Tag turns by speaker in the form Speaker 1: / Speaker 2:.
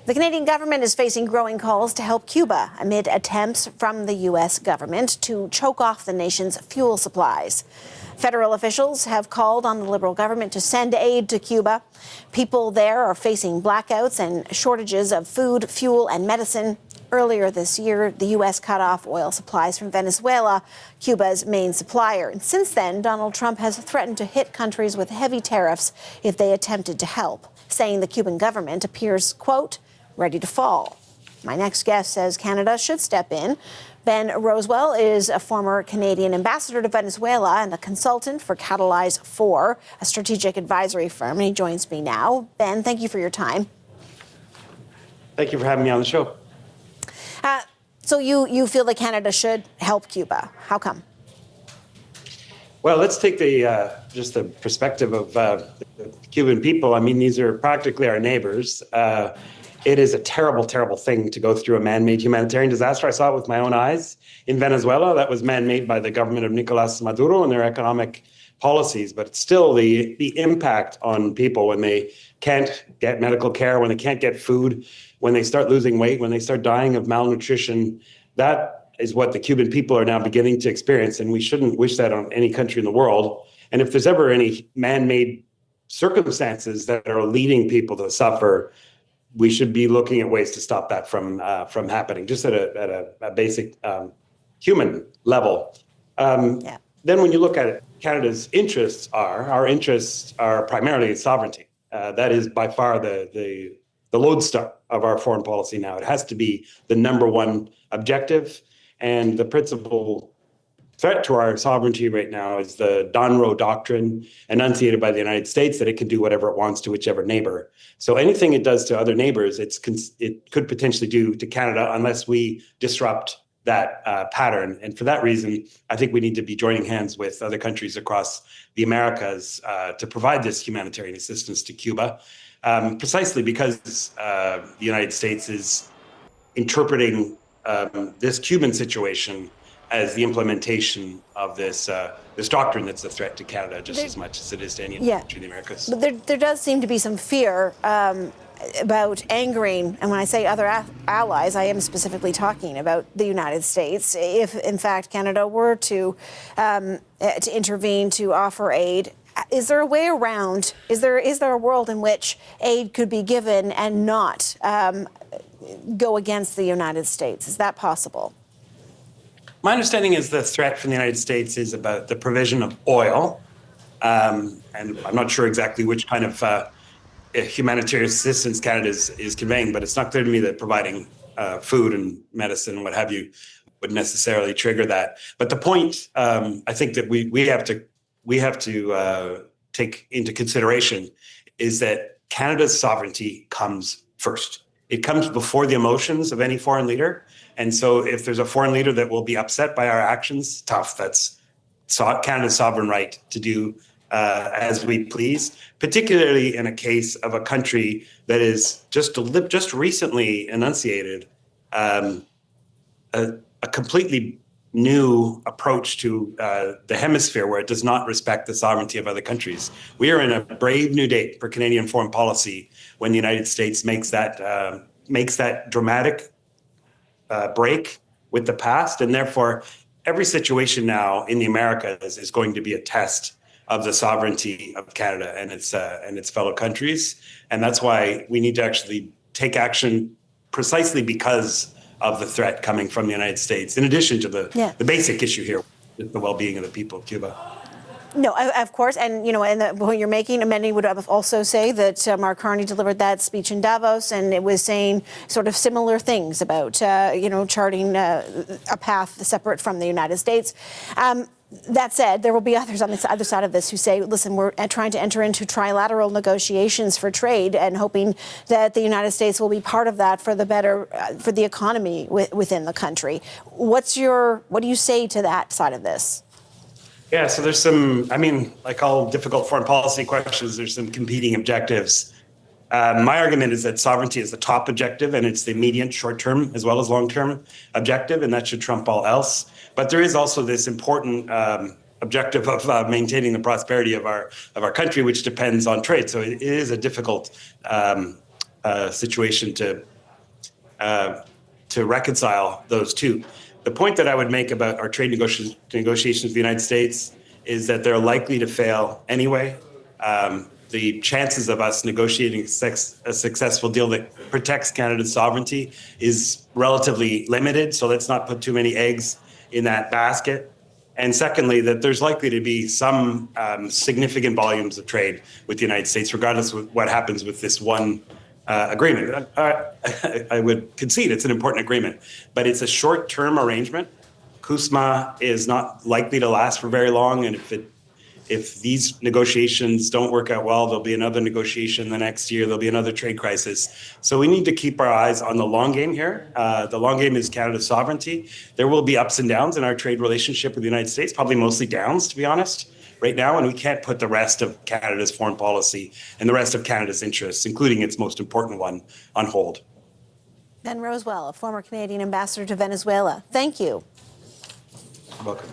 Speaker 1: The Canadian government is facing growing calls to help Cuba amid attempts from the U.S. government to choke off the nation's fuel supplies. Federal officials have called on the Liberal government to send aid to Cuba. People there are facing blackouts and shortages of food, fuel, and medicine. Earlier this year, the U.S. cut off oil supplies from Venezuela, Cuba's main supplier. And since then, Donald Trump has threatened to hit countries with heavy tariffs if they attempted to help, saying the Cuban government appears, quote, ready to fall. My next guest says Canada should step in. Ben Rowswell is a former Canadian ambassador to Venezuela and a consultant for Catalyze 4, a strategic advisory firm, and he joins me now. Ben, thank you for your time.
Speaker 2: Thank you for having me on the show.
Speaker 1: So you feel that Canada should help Cuba. How come?
Speaker 2: Well, let's take just the perspective of the Cuban people. I mean, these are practically our neighbors. It is a terrible, terrible thing to go through a man-made humanitarian disaster. I saw it with my own eyes in Venezuela. That was man-made by the government of Nicolas Maduro and their economic policies. But still, the impact on people when they can't get medical care, when they can't get food, when they start losing weight, when they start dying of malnutrition, that is what the Cuban people are now beginning to experience. And we shouldn't wish that on any country in the world. And if there's ever any man-made circumstances that are leading people to suffer, we should be looking at ways to stop that from happening, just at a basic human level. Then when you look at it, Canada's interests are primarily sovereignty. That is by far the lodestar of our foreign policy now. It has to be the number one objective, and the principal threat to our sovereignty right now is the Donroe Doctrine enunciated by the United States that it can do whatever it wants to whichever neighbor. So anything it does to other neighbors, it could potentially do to Canada unless we disrupt that pattern. And for that reason, I think we need to be joining hands with other countries across the Americas to provide this humanitarian assistance to Cuba, precisely because the United States is interpreting this Cuban situation as the implementation of this doctrine that's a threat to Canada just as much as it is to any country in the Americas.
Speaker 1: But there does seem to be some fear about angering, and when I say other allies, I am specifically talking about the United States, if in fact Canada were to intervene, to offer aid. Is there a way around, is there a world in which aid could be given and not go against the United States? Is that possible?
Speaker 2: My understanding is the threat from the United States is about the provision of oil, and I'm not sure exactly which kind of humanitarian assistance Canada is conveying, but it's not clear to me that providing food and medicine and what have you would necessarily trigger that. But the point I think that we have to take into consideration is that Canada's sovereignty comes first. It comes before the emotions of any foreign leader. And so if there's a foreign leader that will be upset by our actions, tough. That's Canada's sovereign right to do as we please, particularly in a case of a country that is just recently enunciated a completely new approach to the hemisphere where it does not respect the sovereignty of other countries. We are in a brave new day for Canadian foreign policy when the United States makes that dramatic break with the past, and therefore every situation now in the Americas is going to be a test of the sovereignty of Canada and its fellow countries, and that's why we need to actually take action precisely because of the threat coming from the United States, in addition to the basic issue here, the well-being of the people of Cuba.
Speaker 1: No, of course, and the point you're making, many would also say that Mark Carney delivered that speech in Davos, and it was saying sort of similar things about charting a path separate from the United States. That said, there will be others on the other side of this who say, listen, we're trying to enter into trilateral negotiations for trade and hoping that the United States will be part of that for the better, for the economy within the country. What do you say to that side of this?
Speaker 2: Yeah, so there's like all difficult foreign policy questions, there's some competing objectives. My argument is that sovereignty is the top objective, and it's the immediate short-term as well as long-term objective, and that should trump all else. But there is also this important objective of maintaining the prosperity of our country, which depends on trade. So it is a difficult situation to to reconcile those two. The point that I would make about our trade negotiations with the United States is that they're likely to fail anyway. The chances of us negotiating a successful deal that protects Canada's sovereignty is relatively limited. So let's not put too many eggs in that basket. And secondly, that there's likely to be some significant volumes of trade with the United States, regardless of what happens with this one agreement. I would concede it's an important agreement, but it's a short-term arrangement. CUSMA is not likely to last for very long, and if these negotiations don't work out well, there'll be another negotiation the next year, there'll be another trade crisis. So we need to keep our eyes on the long game here. The long game is Canada's sovereignty. There will be ups and downs in our trade relationship with the United States, probably mostly downs, to be honest, right now, and we can't put the rest of Canada's foreign policy and the rest of Canada's interests, including its most important one, on hold.
Speaker 1: Ben Rowswell, a former Canadian ambassador to Venezuela. Thank you.
Speaker 2: You're welcome.